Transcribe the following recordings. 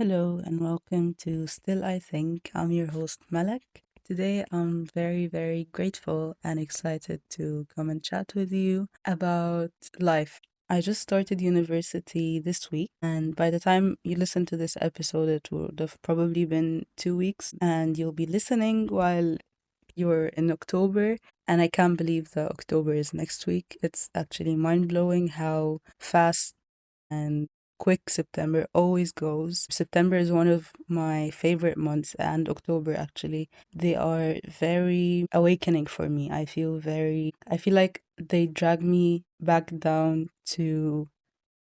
Hello and welcome to Still I Think. I'm your host Malek. Today I'm very grateful and excited to come and chat with you about life. I just started university this week, and by the time you listen to this episode, it would have probably been 2 weeks, and you'll be listening while you're in October. And I can't believe that October is next week. It's actually mind blowing how fast and quick September always goes. September is one of my favorite months, and October actually. They are very awakening for me. I feel like they drag me back down to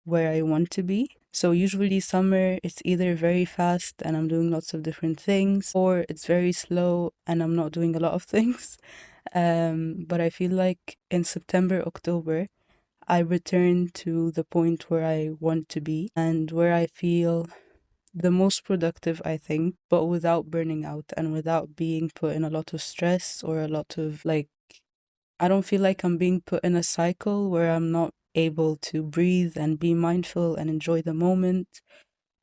where I want to be. So usually summer it's either very fast and I'm doing lots of different things, or it's very slow and I'm not doing a lot of things. But I feel like in September, October, I return to the point where I want to be and where I feel the most productive, I think, but without burning out and without being put in a lot of stress or a lot of I don't feel like I'm being put in a cycle where I'm not able to breathe and be mindful and enjoy the moment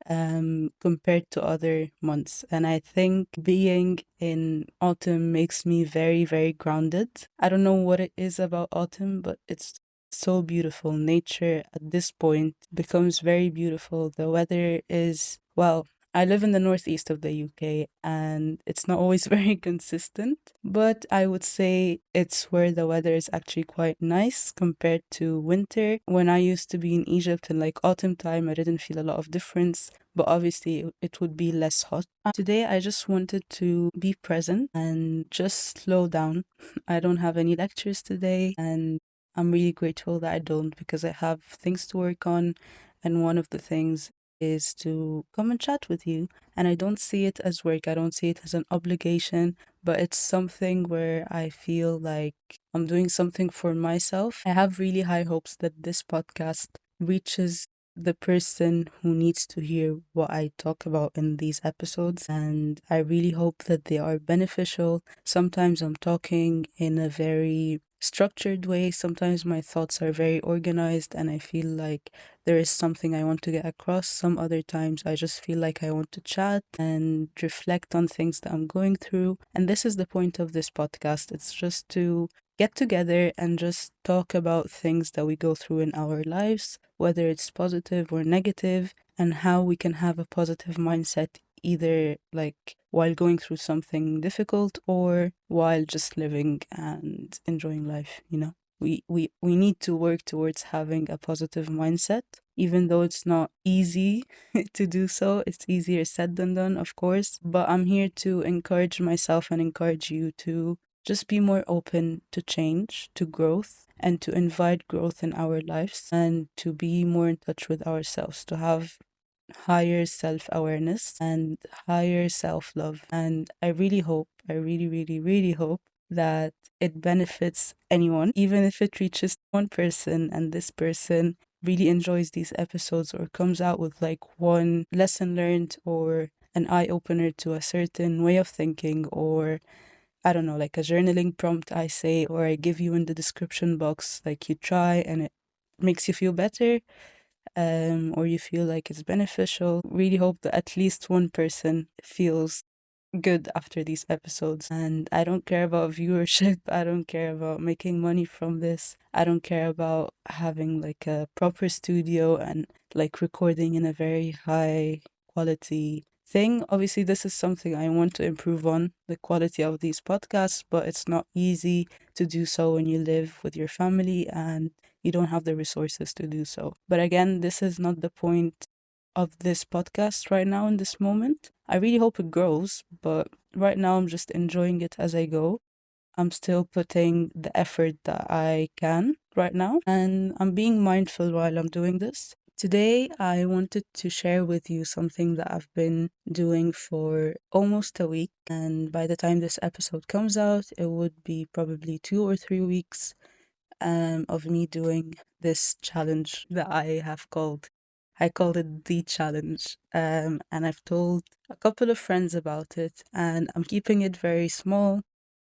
compared to other months. And I think being in autumn makes me very grounded. I don't know what it is about autumn, but it's so beautiful. Nature at this point becomes very beautiful. The weather is, well, I live in the northeast of the UK and it's not always very consistent, but I would say it's where the weather is actually quite nice compared to winter. When I used to be in Egypt in like autumn time, I didn't feel a lot of difference, but obviously it would be less hot. Today, I just wanted to be present and just slow down. I don't have any lectures today, and I'm really grateful that I don't because I have things to work on. And one of the things is to come and chat with you. And I don't see it as work, I don't see it as an obligation, but it's something where I feel like I'm doing something for myself. I have really high hopes that this podcast reaches the person who needs to hear what I talk about in these episodes. And I really hope that they are beneficial. Sometimes I'm talking in a very structured way, sometimes my thoughts are very organized, and I feel like there is something I want to get across. Some other times I just feel like I want to chat and reflect on things that I'm going through. And this is the point of this podcast. It's just to get together and just talk about things that we go through in our lives, whether it's positive or negative, and how we can have a positive mindset either like while going through something difficult or while just living and enjoying life, you know. We need to work towards having a positive mindset, even though it's not easy to do so. It's easier said than done, of course, but I'm here to encourage myself and encourage you to just be more open to change, to growth, and to invite growth in our lives, and to be more in touch with ourselves, to have higher self awareness and higher self love. And I really hope, I really hope that it benefits anyone, even if it reaches one person and this person really enjoys these episodes or comes out with like one lesson learned or an eye opener to a certain way of thinking, or I don't know, like a journaling prompt I say, or I give you in the description box, like you try and it makes you feel better, or you feel like it's beneficial. Really hope that at least one person feels good after these episodes. And I don't care about viewership. I don't care about making money from this. I don't care about having like a proper studio and like recording in a very high quality thing. Obviously, this is something I want to improve on the quality of these podcasts, but it's not easy to do so when you live with your family and you don't have the resources to do so. But again, this is not the point of this podcast right now in this moment. I really hope it grows, but right now I'm just enjoying it as I go. I'm still putting the effort that I can right now, and I'm being mindful while I'm doing this. Today, I wanted to share with you something that I've been doing for almost a week, and by the time this episode comes out, it would be probably 2 or 3 weeks of me doing this challenge that I called it the challenge. And I've told a couple of friends about it, and I'm keeping it very small,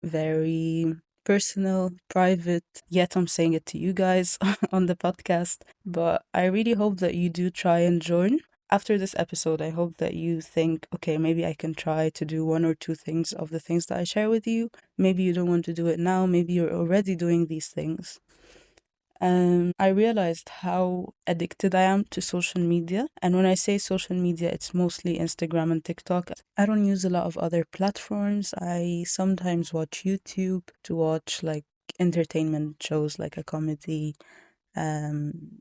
very personal, private, yet I'm saying it to you guys on the podcast. But I really hope that you do try and join. after this episode, I hope that you think, okay, maybe I can try to do one or two things of the things that I share with you. Maybe you don't want to do it now. Maybe you're already doing these things. I realized how addicted I am to social media. And when I say social media, it's mostly Instagram and TikTok. I don't use a lot of other platforms. I sometimes watch YouTube to watch like entertainment shows, like a comedy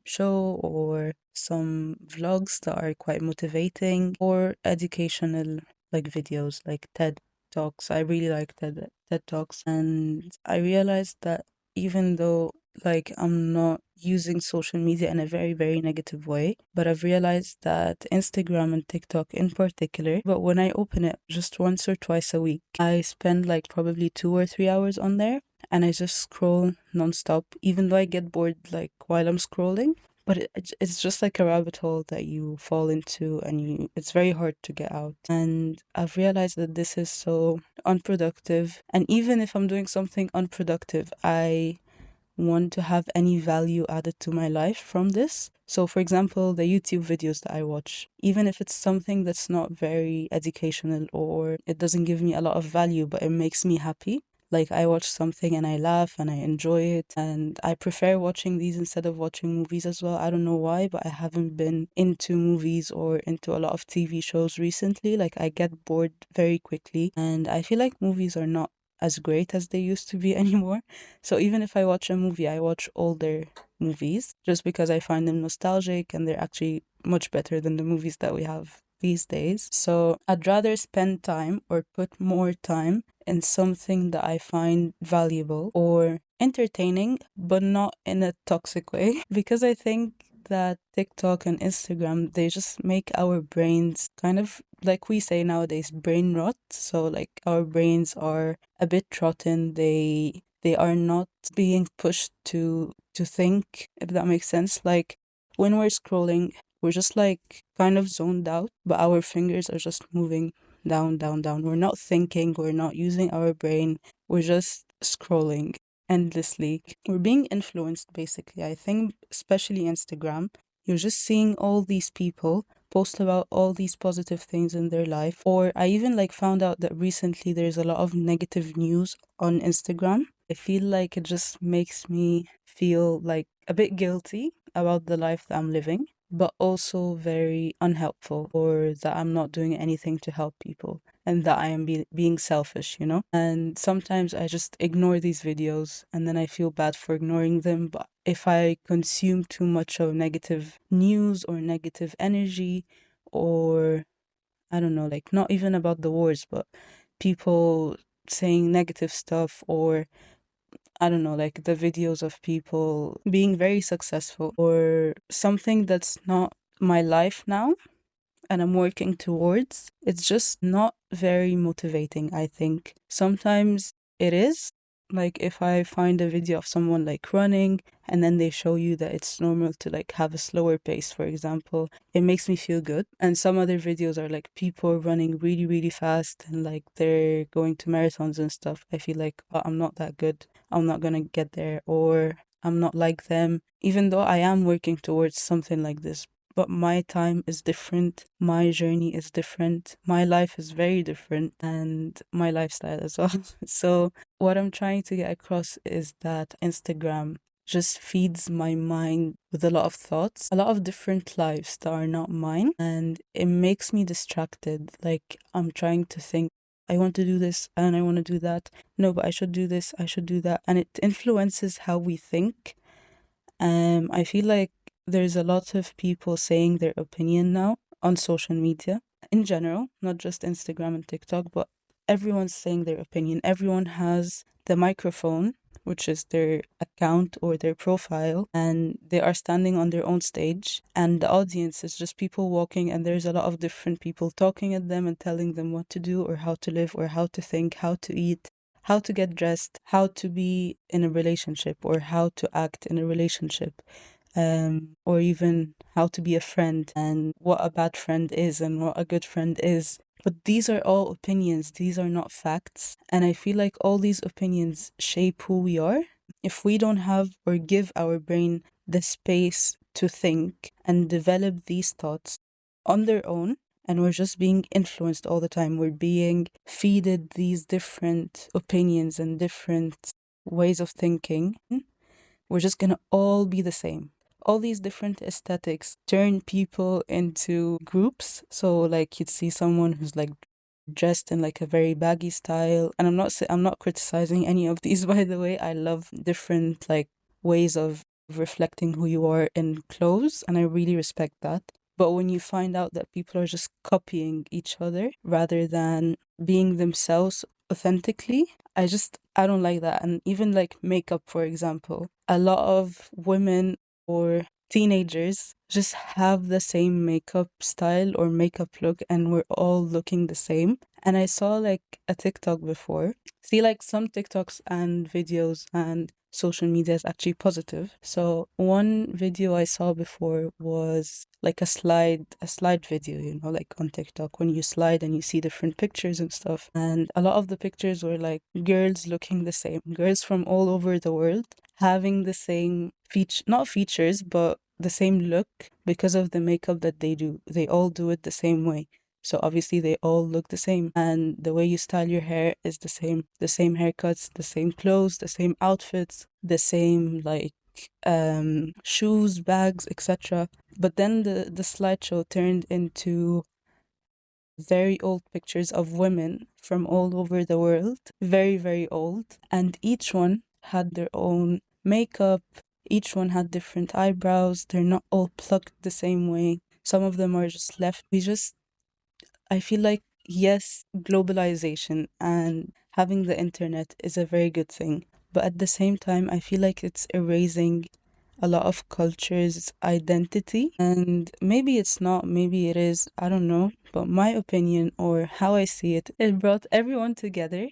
show, or some vlogs that are quite motivating, or educational like videos like TED Talks. I really like TED Talks. And I realized that even though like I'm not using social media in a very, very negative way, but I've realized that Instagram and TikTok in particular, but when I open it just once or twice a week, I spend like probably 2 or 3 hours on there, and I just scroll nonstop, even though I get bored like while I'm scrolling. But it's just like a rabbit hole that you fall into, and it's very hard to get out. And I've realized that this is so unproductive. And even if I'm doing something unproductive, I want to have any value added to my life from this. So, for example, the YouTube videos that I watch, even if it's something that's not very educational or it doesn't give me a lot of value, but it makes me happy. Like, I watch something and I laugh and I enjoy it, and I prefer watching these instead of watching movies as well. I don't know why, but I haven't been into movies or into a lot of TV shows recently. Like, I get bored very quickly, and I feel like movies are not as great as they used to be anymore. So even if I watch a movie, I watch older movies just because I find them nostalgic, and they're actually much better than the movies that we have these days. So I'd rather spend time or put more time in something that I find valuable or entertaining, but not in a toxic way. Because I think that TikTok and Instagram, they just make our brains kind of, like we say nowadays, brain rot. So like our brains are a bit rotten. They are not being pushed to think, if that makes sense. Like when we're scrolling, we're just like kind of zoned out, but our fingers are just moving down, down, down. We're not thinking, we're not using our brain, we're just scrolling endlessly. We're being influenced basically. I think, especially Instagram, you're just seeing all these people post about all these positive things in their life. Or I even like found out that recently there's a lot of negative news on Instagram. I feel like it just makes me feel like a bit guilty about the life that I'm living, but also very unhelpful, or that I'm not doing anything to help people, and that I am being selfish, you know? And sometimes I just ignore these videos, and then I feel bad for ignoring them. But if I consume too much of negative news or negative energy, or I don't know, like not even about the wars, but people saying negative stuff, or I don't know, like the videos of people being very successful, or something that's not my life now and I'm working towards, it's just not very motivating, I think. Sometimes it is. Like if I find a video of someone like running, and then they show you that it's normal to like have a slower pace, for example, it makes me feel good. And some other videos are like people running really, really fast, and like they're going to marathons and stuff. I feel like, oh, I'm not that good. I'm not gonna get there, or I'm not like them, even though I am working towards something like this. But my time is different, my journey is different, my life is very different, and my lifestyle as well. So, what I'm trying to get across is that Instagram just feeds my mind with a lot of thoughts, a lot of different lives that are not mine, and it makes me distracted. Like, I'm trying to think, I want to do this and I want to do that. No, but I should do this, I should do that. And it influences how we think. I feel like there's a lot of people saying their opinion now on social media in general, not just Instagram and TikTok, but everyone's saying their opinion. Everyone has the microphone, which is their account or their profile, and they are standing on their own stage. And the audience is just people walking, and there's a lot of different people talking at them and telling them what to do, or how to live, or how to think, how to eat, how to get dressed, how to be in a relationship, or how to act in a relationship, or even how to be a friend, and what a bad friend is and what a good friend is. But these are all opinions, these are not facts. And I feel like all these opinions shape who we are. If we don't have or give our brain the space to think and develop these thoughts, on their own, and we're just being influenced all the time. We're being feeded these different opinions and different ways of thinking. We're just gonna all be the same. All these different aesthetics turn people into groups. So like you'd see someone who's like dressed in like a very baggy style, and I'm not criticizing any of these by the way. I love different like ways of reflecting who you are in clothes, and I really respect that. But when you find out that people are just copying each other rather than being themselves authentically, I don't like that. And even like makeup, for example, a lot of women or teenagers just have the same makeup style or makeup look, and we're all looking the same. And I saw like a TikTok before. See, like some TikToks and videos and social media is actually positive. So one video I saw before was like a slide video, like on TikTok when you slide and you see different pictures and stuff. And a lot of the pictures were like girls looking the same, girls from all over the world having the same not features, but the same look because of the makeup that they do. They all do it the same way. So obviously they all look the same, and the way you style your hair is the same. The same haircuts, the same clothes, the same outfits, the same like shoes, bags, etc. But then the slideshow turned into very old pictures of women from all over the world, very, very old, and each one had their own makeup, each one had different eyebrows. They're not all plucked the same way. Some of them are just left. I feel like, yes, globalization and having the internet is a very good thing, but at the same time, I feel like it's erasing a lot of cultures' identity. And maybe it's not, maybe it is, I don't know. But my opinion or how I see it, it brought everyone together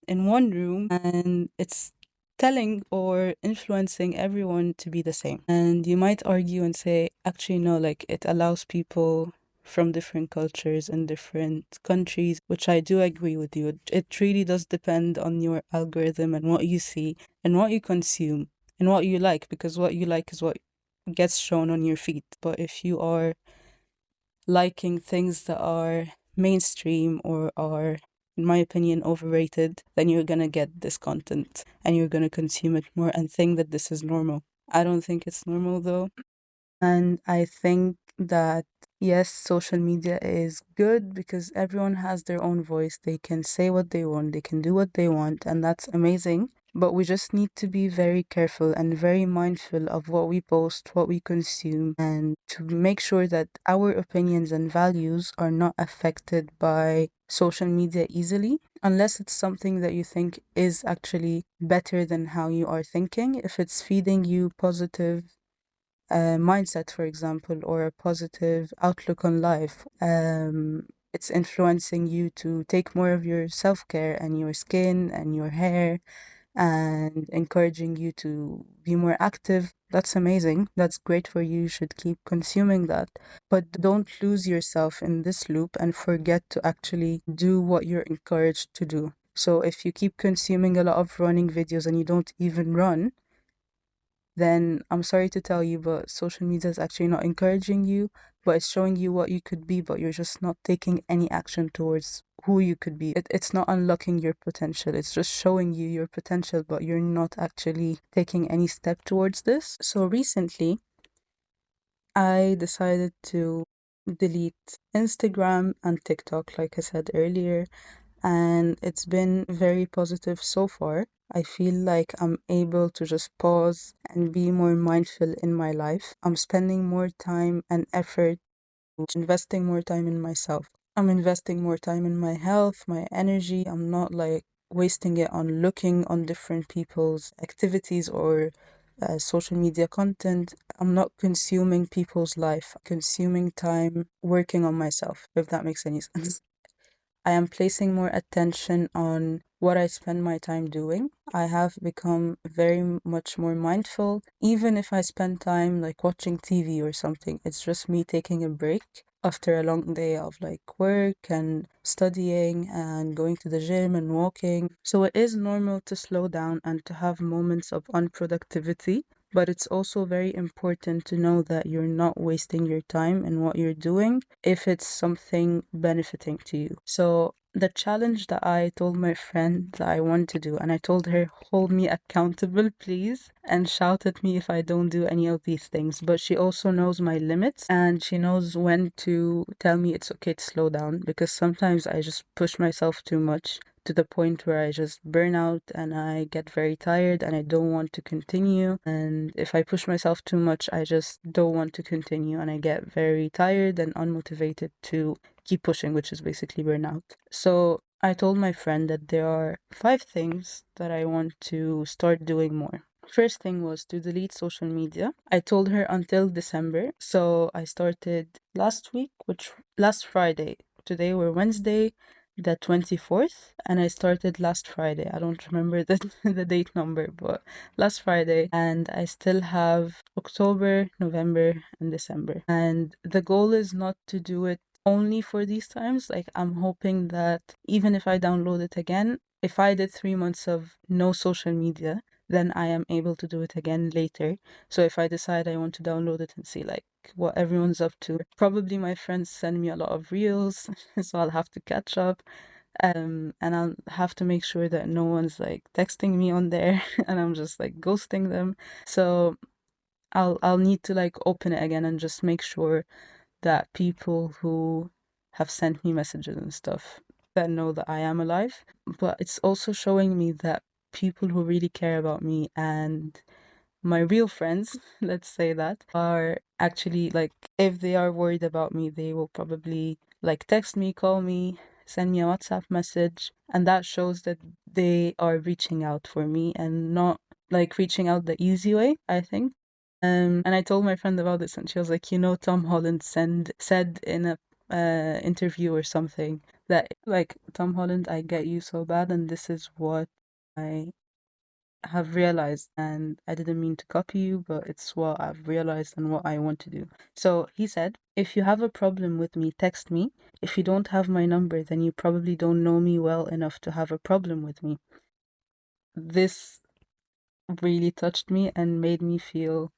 in one room, and it's telling or influencing everyone to be the same. And you might argue and say, actually, no, like it allows people from different cultures and different countries, which I do agree with you. It really does depend on your algorithm and what you see and what you consume and what you like, because what you like is what gets shown on your feed. But if you are liking things that are mainstream or are, in my opinion, overrated, then you're gonna get this content and you're gonna consume it more and think that this is normal. I don't think it's normal though. And I think that, yes, social media is good because everyone has their own voice. They can say what they want, they can do what they want, and that's amazing. But we just need to be very careful and very mindful of what we post, what we consume, and to make sure that our opinions and values are not affected by social media easily, unless it's something that you think is actually better than how you are thinking. If it's feeding you positive mindset, for example, or a positive outlook on life. It's influencing you to take more of your self care and your skin and your hair and encouraging you to be more active. That's amazing. That's great for you. You should keep consuming that. But don't lose yourself in this loop and forget to actually do what you're encouraged to do. So if you keep consuming a lot of running videos and you don't even run, then I'm sorry to tell you, but social media is actually not encouraging you, but it's showing you what you could be, but you're just not taking any action towards who you could be. It's not unlocking your potential. It's just showing you your potential, but you're not actually taking any step towards this. So recently, I decided to delete Instagram and TikTok, like I said earlier, and it's been very positive so far. I feel like I'm able to just pause and be more mindful in my life. I'm spending more time and effort, investing more time in myself. I'm investing more time in my health, my energy. I'm not like wasting it on looking on different people's activities or social media content. I'm not consuming people's life, consuming time working on myself, if that makes any sense. I am placing more attention on what I spend my time doing. I have become very much more mindful. Even if I spend time like watching TV or something, it's just me taking a break after a long day of like work and studying and going to the gym and walking. So it is normal to slow down and to have moments of unproductivity, but it's also very important to know that you're not wasting your time in what you're doing if it's something benefiting to you. So the challenge that I told my friend that I want to do, and I told her, hold me accountable, please, and shout at me if I don't do any of these things. But she also knows my limits and she knows when to tell me it's okay to slow down, because sometimes I just push myself too much to the point where I just burn out and I get very tired and I don't want to continue. And if I push myself too much, I just don't want to continue and I get very tired and unmotivated to keep pushing, which is basically burnout. So I told my friend that there are 5 things that I want to start doing more. First thing was to delete social media. I told her until December. So I started last week, which last Friday. Today we're Wednesday, the 24th, and I started last Friday. I don't remember the the date number, but last Friday, and I still have October, November, and December. And the goal is not to do it only for these times. Like, I'm hoping that even if I download it again, if I did 3 months of no social media, then I am able to do it again later. So if I decide I want to download it and see like what everyone's up to, probably my friends send me a lot of reels, so I'll have to catch up. And I'll have to make sure that no one's like texting me on there and I'm just like ghosting them. So I'll need to like open it again and just make sure that people who have sent me messages and stuff that know that I am alive. But it's also showing me that people who really care about me and my real friends, let's say that, are actually like, if they are worried about me, they will probably like text me, call me, send me a WhatsApp message. And that shows that they are reaching out for me and not like reaching out the easy way, I think. And I told my friend about this, and she was like, Tom Holland said in a interview or something that like, Tom Holland, I get you so bad, and this is what I have realized, and I didn't mean to copy you, but it's what I've realized and what I want to do. So he said, if you have a problem with me, text me. If you don't have my number, then you probably don't know me well enough to have a problem with me. This really touched me and made me feel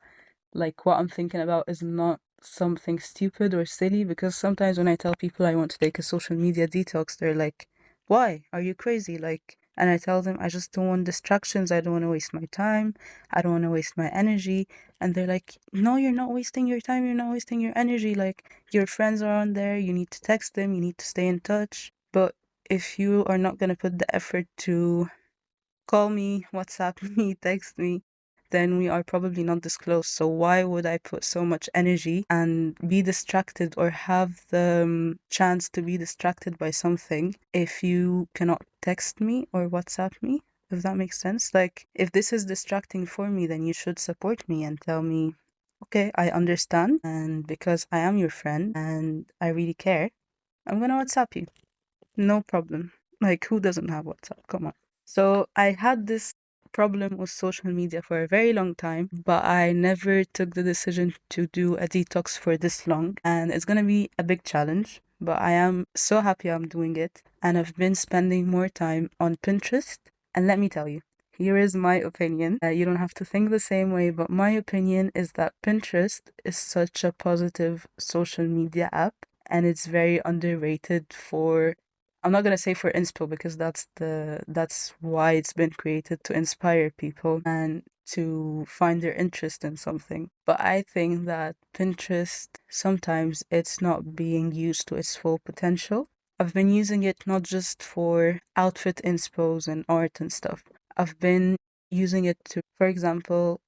like what I'm thinking about is not something stupid or silly, because sometimes when I tell people I want to take a social media detox, they're like, why? Are you crazy? Like, and I tell them I just don't want distractions. I don't want to waste my time. I don't want to waste my energy. And they're like, no, you're not wasting your time. You're not wasting your energy. Like, your friends are on there. You need to text them. You need to stay in touch. But if you are not going to put the effort to call me, WhatsApp me, text me, then we are probably not this close. So why would I put so much energy and be distracted or have the chance to be distracted by something if you cannot text me or WhatsApp me? If that makes sense. Like, if this is distracting for me, then you should support me and tell me, okay, I understand. And because I am your friend and I really care, I'm gonna WhatsApp you. No problem. Like, who doesn't have WhatsApp? Come on. So I had this problem with social media for a very long time, but I never took the decision to do a detox for this long. And it's going to be a big challenge, but I am so happy I'm doing it. And I've been spending more time on Pinterest. And let me tell you, here is my opinion. You don't have to think the same way, but my opinion is that Pinterest is such a positive social media app and it's very underrated for, I'm not gonna say for inspo, because that's why it's been created, to inspire people and to find their interest in something. But I think that Pinterest, sometimes it's not being used to its full potential. I've been using it not just for outfit inspos and art and stuff. I've been using it to, for example,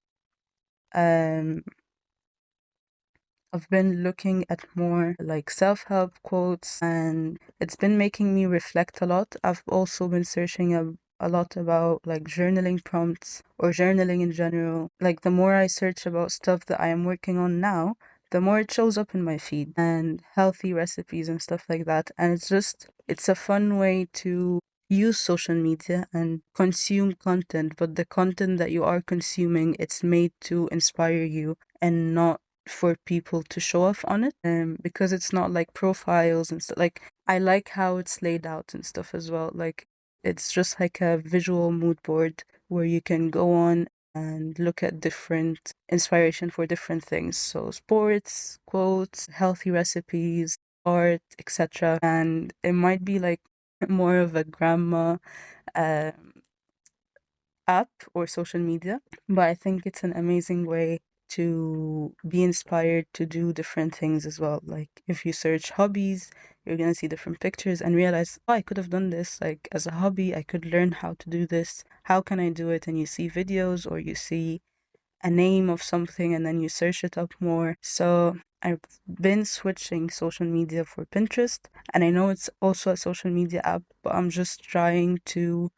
um I've been looking at more like self-help quotes, and it's been making me reflect a lot. I've also been searching a lot about like journaling prompts or journaling in general. Like, the more I search about stuff that I am working on now, the more it shows up in my feed, and healthy recipes and stuff like that. And it's a fun way to use social media and consume content, but the content that you are consuming, it's made to inspire you and not for people to show off on it, because it's not like profiles and stuff. Like, I like how it's laid out and stuff as well. Like, it's just like a visual mood board where you can go on and look at different inspiration for different things. So sports, quotes, healthy recipes, art, etc. And it might be like more of a grandma um, app or social media, but I think it's an amazing way to be inspired to do different things as well. Like if you search hobbies, you're gonna see different pictures and realize, oh, I could have done this like as a hobby. I could learn how to do this. How can I do it? And you see videos or you see a name of something and then you search it up more. So I've been switching social media for Pinterest, and I know it's also a social media app, but I'm just trying to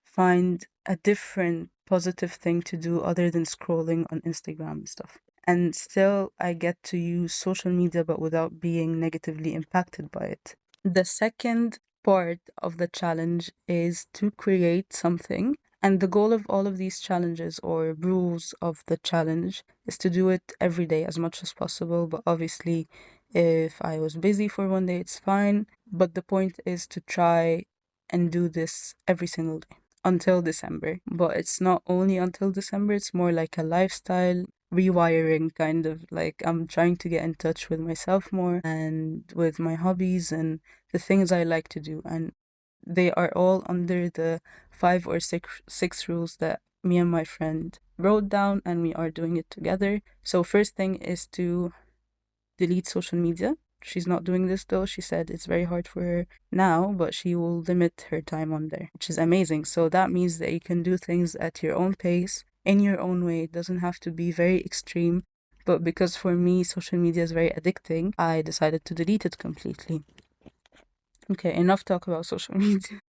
find a different positive thing to do other than scrolling on Instagram and stuff. And still, I get to use social media but without being negatively impacted by it. The second part of the challenge is to create something. And the goal of all of these challenges or rules of the challenge is to do it every day as much as possible. But obviously, if I was busy for one day, it's fine. But the point is to try and do this every single day until December. But it's not only until December, it's more like a lifestyle rewiring kind of like I'm trying to get in touch with myself more and with my hobbies and the things I like to do. And they are all under the five or six rules that me and my friend wrote down and we are doing it together. So first thing is to delete social media. She's not doing this though. She said it's very hard for her now, but she will limit her time on there, which is amazing. So that means that you can do things at your own pace, in your own way. It doesn't have to be very extreme. But because for me, social media is very addicting, I decided to delete it completely. Okay, enough talk about social media.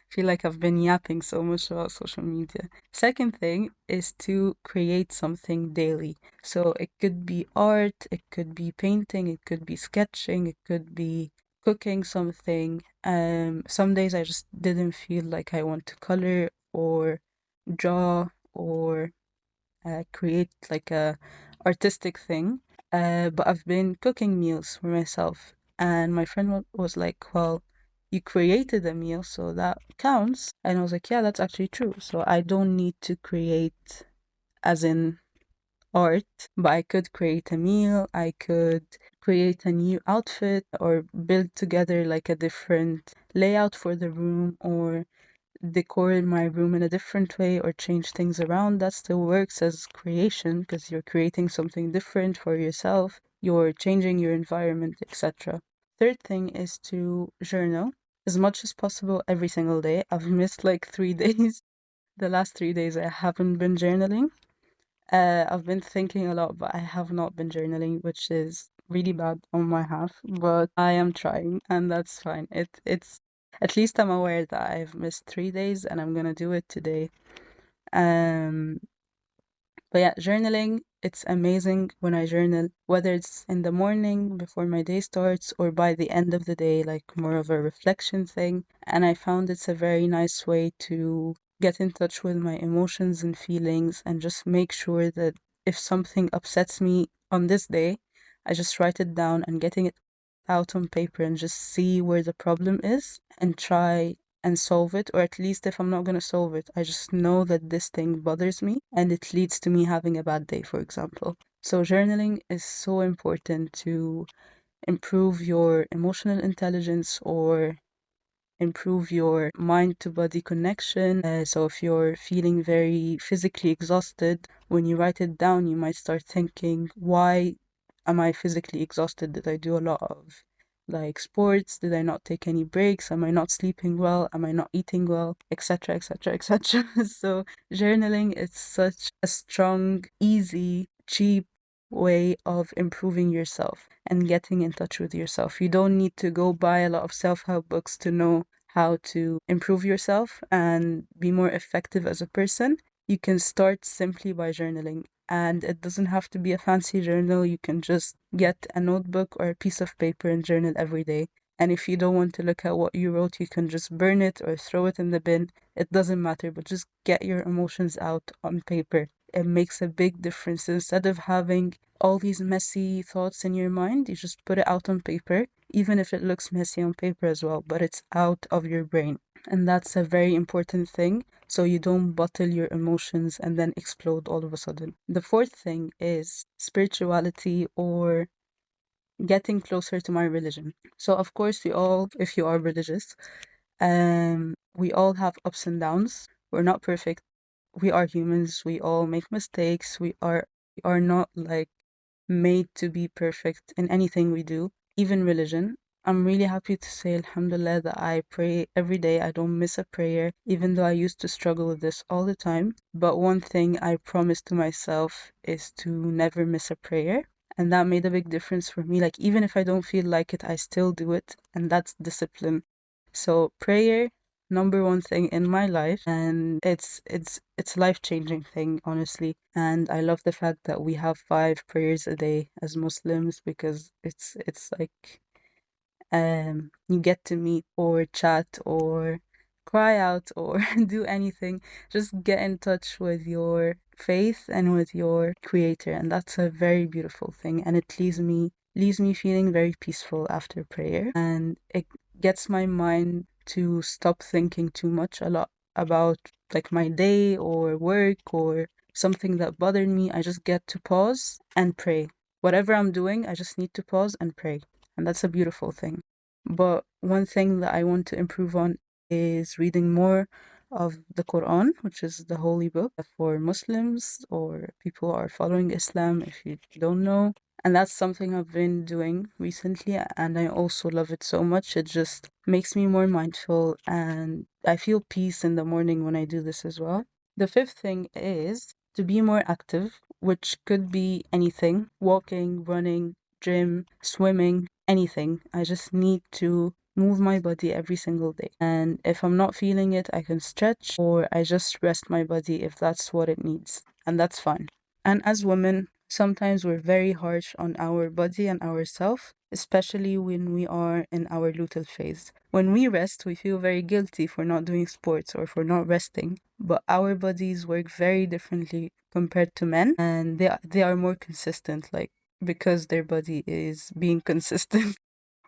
Feel like I've been yapping so much about social media. Second thing is to create something daily. So it could be art, it could be painting, it could be sketching, it could be cooking something. Some days I just didn't feel like I want to color or draw or create like a artistic thing. But I've been cooking meals for myself, and my friend was like, "Well, you created a meal, so that counts." And I was like, "Yeah, that's actually true. So I don't need to create as in art, but I could create a meal. I could create a new outfit or build together like a different layout for the room or decor my room in a different way or change things around. That still works as creation because you're creating something different for yourself, you're changing your environment, etc. Third thing is to journal as much as possible every single day. I've missed like 3 days. The last 3 days I haven't been journaling. I've been thinking a lot, but I have not been journaling, which is really bad on my half. But I am trying, and that's fine. It's at least I'm aware that I've missed 3 days, and I'm gonna do it today. Um, but yeah, journaling, it's amazing when I journal, whether it's in the morning before my day starts or by the end of the day, like more of a reflection thing. And I found it's a very nice way to get in touch with my emotions and feelings and just make sure that if something upsets me on this day, I just write it down and getting it out on paper and just see where the problem is and try and solve it, or at least if I'm not going to solve it, I just know that this thing bothers me and it leads to me having a bad day, for example. So, journaling is so important to improve your emotional intelligence or improve your mind to body connection. So, if you're feeling very physically exhausted, when you write it down, you might start thinking, why am I physically exhausted? Did I do a lot of like sports? Did I not take any breaks? Am I not sleeping well? Am I not eating well? Etc. Etc. Etc. So journaling is such a strong, easy, cheap way of improving yourself and getting in touch with yourself. You don't need to go buy a lot of self-help books to know how to improve yourself and be more effective as a person. You can start simply by journaling, and it doesn't have to be a fancy journal. You can just get a notebook or a piece of paper and journal every day. And if you don't want to look at what you wrote, you can just burn it or throw it in the bin. It doesn't matter, but just get your emotions out on paper. It makes a big difference. Instead of having all these messy thoughts in your mind, you just put it out on paper, even if it looks messy on paper as well, but it's out of your brain. And that's a very important thing. So you don't bottle your emotions and then explode all of a sudden. The fourth thing is spirituality or getting closer to my religion. So of course we all, if you are religious, we all have ups and downs. We're not perfect. We are humans. We all make mistakes. We are not like made to be perfect in anything we do, even religion. I'm really happy to say, Alhamdulillah, that I pray every day. I don't miss a prayer, even though I used to struggle with this all the time. But one thing I promised to myself is to never miss a prayer. And that made a big difference for me. Like, even if I don't feel like it, I still do it. And that's discipline. So, prayer, number one thing in my life, and it's life-changing thing, honestly. And I love the fact that we have 5 prayers a day as Muslims, because it's like you get to meet or chat or cry out or do anything. Just get in touch with your faith and with your creator, and that's a very beautiful thing. And it leaves me feeling very peaceful after prayer, and it gets my mind to stop thinking too much a lot about like my day or work or something that bothered me. I just get to pause and pray. Whatever I'm doing, I just need to pause and pray. And that's a beautiful thing. But one thing that I want to improve on is reading more of the Quran, which is the holy book for Muslims or people who are following Islam, if you don't know. And that's something I've been doing recently, and I also love it so much. It just makes me more mindful, and I feel peace in the morning when I do this as well. The fifth thing is to be more active, which could be anything: walking, running, gym, swimming, anything. I just need to move my body every single day. And if I'm not feeling it, I can stretch or I just rest my body if that's what it needs. And that's fine. And as women, sometimes we're very harsh on our body and ourselves, especially when we are in our luteal phase. When we rest, we feel very guilty for not doing sports or for not resting. But our bodies work very differently compared to men, and they are more consistent. Like, because their body is being consistent.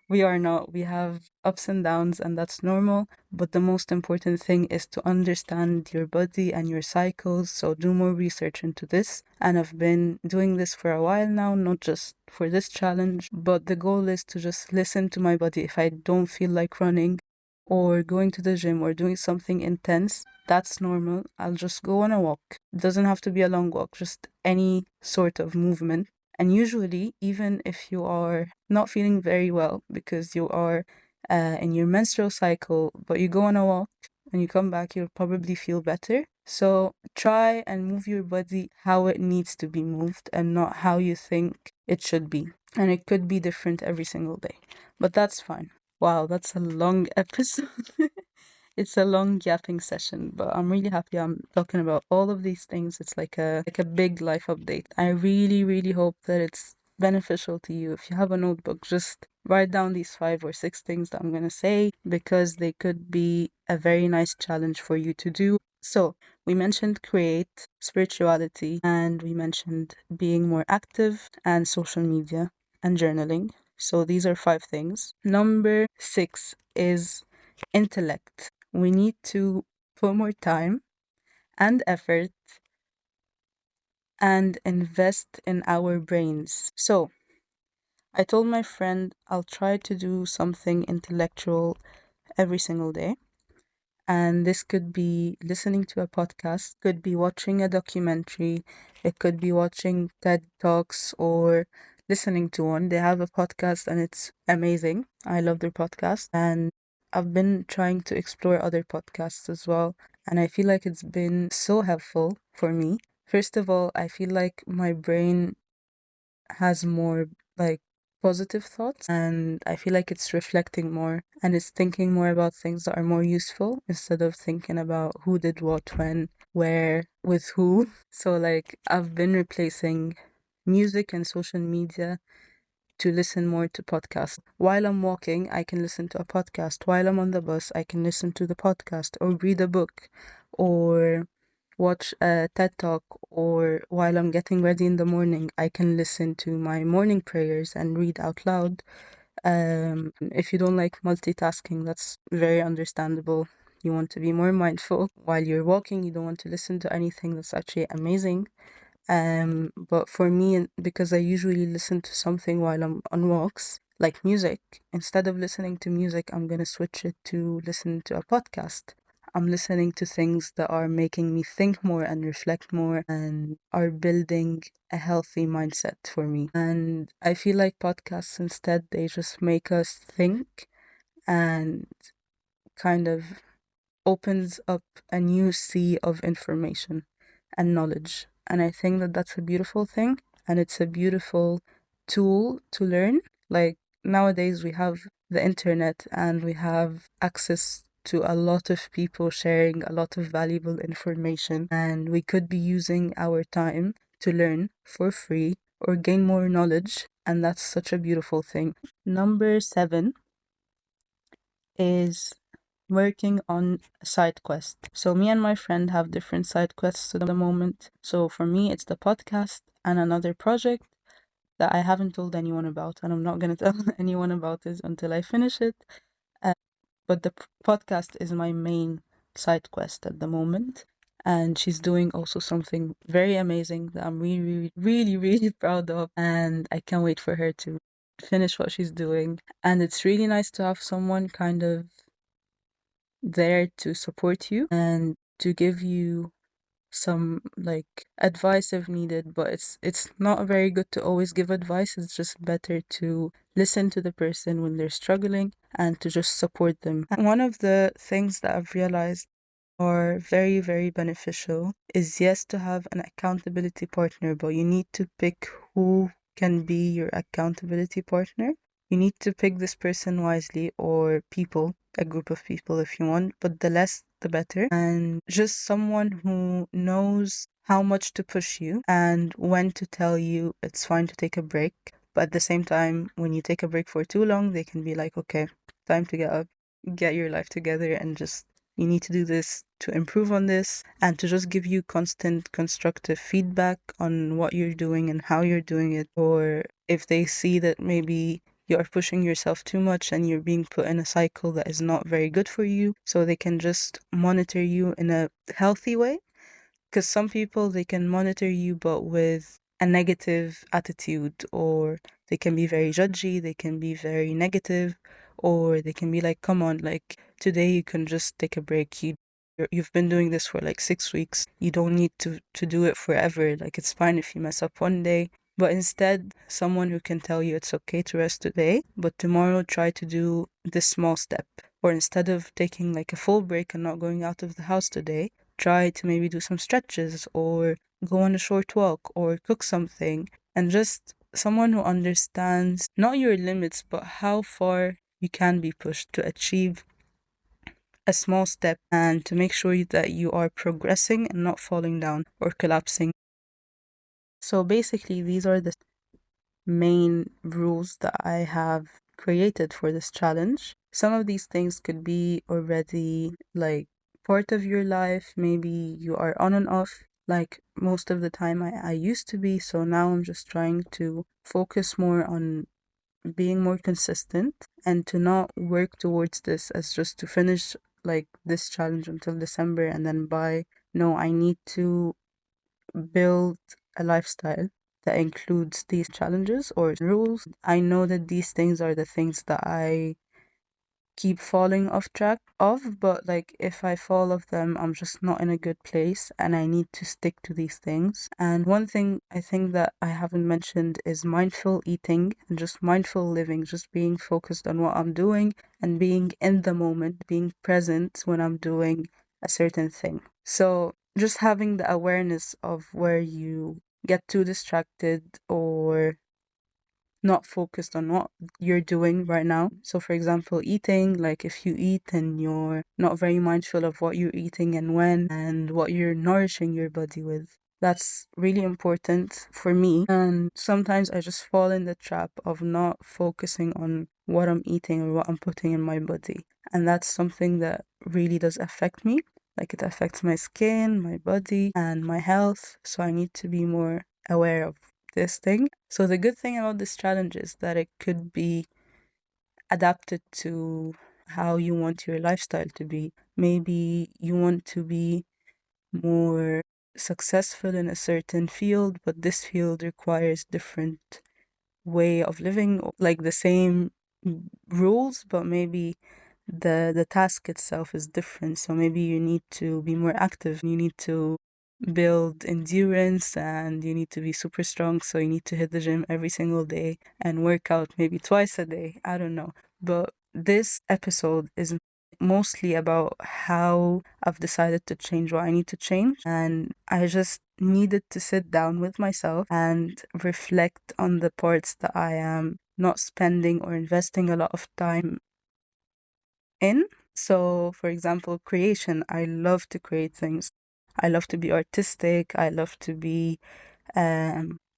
We are not. We have ups and downs, and that's normal. But the most important thing is to understand your body and your cycles. So do more research into this. And I've been doing this for a while now, not just for this challenge, but the goal is to just listen to my body. If I don't feel like running or going to the gym or doing something intense, that's normal. I'll just go on a walk. It doesn't have to be a long walk, just any sort of movement. And usually, even if you are not feeling very well because you are in your menstrual cycle, but you go on a walk and you come back, you'll probably feel better. So try and move your body how it needs to be moved and not how you think it should be. And it could be different every single day, but that's fine. Wow, that's a long episode. It's a long yapping session, but I'm really happy I'm talking about all of these things. It's like a big life update. I really, really hope that it's beneficial to you. If you have a notebook, just write down these 5 or 6 things that I'm gonna say, because they could be a very nice challenge for you to do. So we mentioned create, spirituality, and we mentioned being more active, and social media, and journaling. So these are 5 things. Number 6 is intellect. We need to put more time and effort and invest in our brains. So I told my friend I'll try to do something intellectual every single day. And this could be listening to a podcast, could be watching a documentary, it could be watching TED Talks or listening to one. They have a podcast and it's amazing. I love their podcast. And I've been trying to explore other podcasts as well. And I feel like it's been so helpful for me. First of all, I feel like my brain has more like positive thoughts, and I feel like it's reflecting more and it's thinking more about things that are more useful instead of thinking about who did what, when, where, with who. So like I've been replacing music and social media to listen more to podcasts. While I'm walking, I can listen to a podcast. While I'm on the bus, I can listen to the podcast or read a book or watch a TED Talk, or while I'm getting ready in the morning, I can listen to my morning prayers and read out loud. If you don't like multitasking, that's very understandable. You want to be more mindful. While you're walking, you don't want to listen to anything that's actually amazing. But for me, because I usually listen to something while I'm on walks, like music, instead of listening to music, I'm gonna switch it to listen to a podcast. I'm listening to things that are making me think more and reflect more and are building a healthy mindset for me. And I feel like podcasts instead, they just make us think and kind of opens up a new sea of information and knowledge. And I think that that's a beautiful thing. And it's a beautiful tool to learn. Like nowadays, we have the internet and we have access to a lot of people sharing a lot of valuable information. And we could be using our time to learn for free or gain more knowledge. And that's such a beautiful thing. Number 7 is working on a side quest. So me and my friend have different side quests at the moment. So for me, it's the podcast and another project that I haven't told anyone about, and I'm not gonna tell anyone about it until I finish it. But the podcast is my main side quest at the moment. And she's doing also something very amazing that I'm really, really, really proud of. And I can't wait for her to finish what she's doing. And it's really nice to have someone kind of there to support you and to give you some like advice if needed, but it's not very good to always give advice. It's just better to listen to the person when they're struggling and to just support them. And one of the things that I've realized are very, very beneficial is yes to have an accountability partner, but you need to pick who can be your accountability partner. You need to pick this person wisely, or people, a group of people if you want, but the less the better. And just someone who knows how much to push you and when to tell you it's fine to take a break. But at the same time, when you take a break for too long, they can be like, okay, time to get up, get your life together, and just you need to do this to improve on this, and to just give you constant constructive feedback on what you're doing and how you're doing it. Or if they see that maybe you are pushing yourself too much and you're being put in a cycle that is not very good for you, so they can just monitor you in a healthy way. Because some people, they can monitor you, but with a negative attitude, or they can be very judgy, they can be very negative, or they can be like, come on, like today you can just take a break. You've been doing this for like 6 weeks. You don't need to do it forever. Like it's fine if you mess up one day. But instead, someone who can tell you it's okay to rest today, but tomorrow try to do this small step. Or instead of taking like a full break and not going out of the house today, try to maybe do some stretches or go on a short walk or cook something, and just someone who understands not your limits but how far you can be pushed to achieve a small step and to make sure that you are progressing and not falling down or collapsing. So basically, these are the main rules that I have created for this challenge. Some of these things could be already like part of your life. Maybe you are on and off. Like most of the time, I used to be. So now I'm just trying to focus more on being more consistent and to not work towards this as just to finish like this challenge until December and then buy. No, I need to build a lifestyle that includes these challenges or rules. I know that these things are the things that I keep falling off track of, but like if I fall off them, I'm just not in a good place and I need to stick to these things. And one thing I think that I haven't mentioned is mindful eating and just mindful living, just being focused on what I'm doing and being in the moment, being present when I'm doing a certain thing. So just having the awareness of where you get too distracted or not focused on what you're doing right now. So, for example, eating, like if you eat and you're not very mindful of what you're eating and when and what you're nourishing your body with. That's really important for me. And sometimes I just fall in the trap of not focusing on what I'm eating or what I'm putting in my body. And that's something that really does affect me. Like it affects my skin, my body, and my health. So I need to be more aware of this thing. So the good thing about this challenge is that it could be adapted to how you want your lifestyle to be. Maybe you want to be more successful in a certain field, but this field requires different way of living, like the same rules, but maybe the task itself is different. So maybe you need to be more active, you need to build endurance, and you need to be super strong. So you need to hit the gym every single day and work out maybe twice a day. I don't know. But this episode is mostly about how I've decided to change what I need to change. And I just needed to sit down with myself and reflect on the parts that I am not spending or investing a lot of time in. So, for example, creation. I love to create things. I love to be artistic. I love to be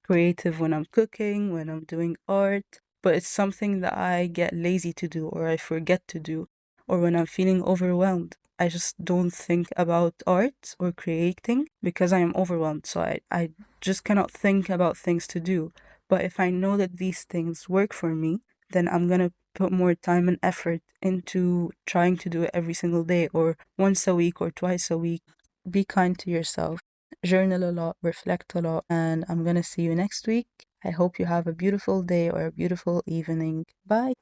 creative when I'm cooking, when I'm doing art. But it's something that I get lazy to do or I forget to do. Or when I'm feeling overwhelmed, I just don't think about art or creating because I am overwhelmed. So I just cannot think about things to do. But if I know that these things work for me, then I'm gonna put more time and effort into trying to do it every single day or once a week or twice a week. Be kind to yourself, journal a lot, reflect a lot, and I'm gonna see you next week. I hope you have a beautiful day or a beautiful evening. Bye.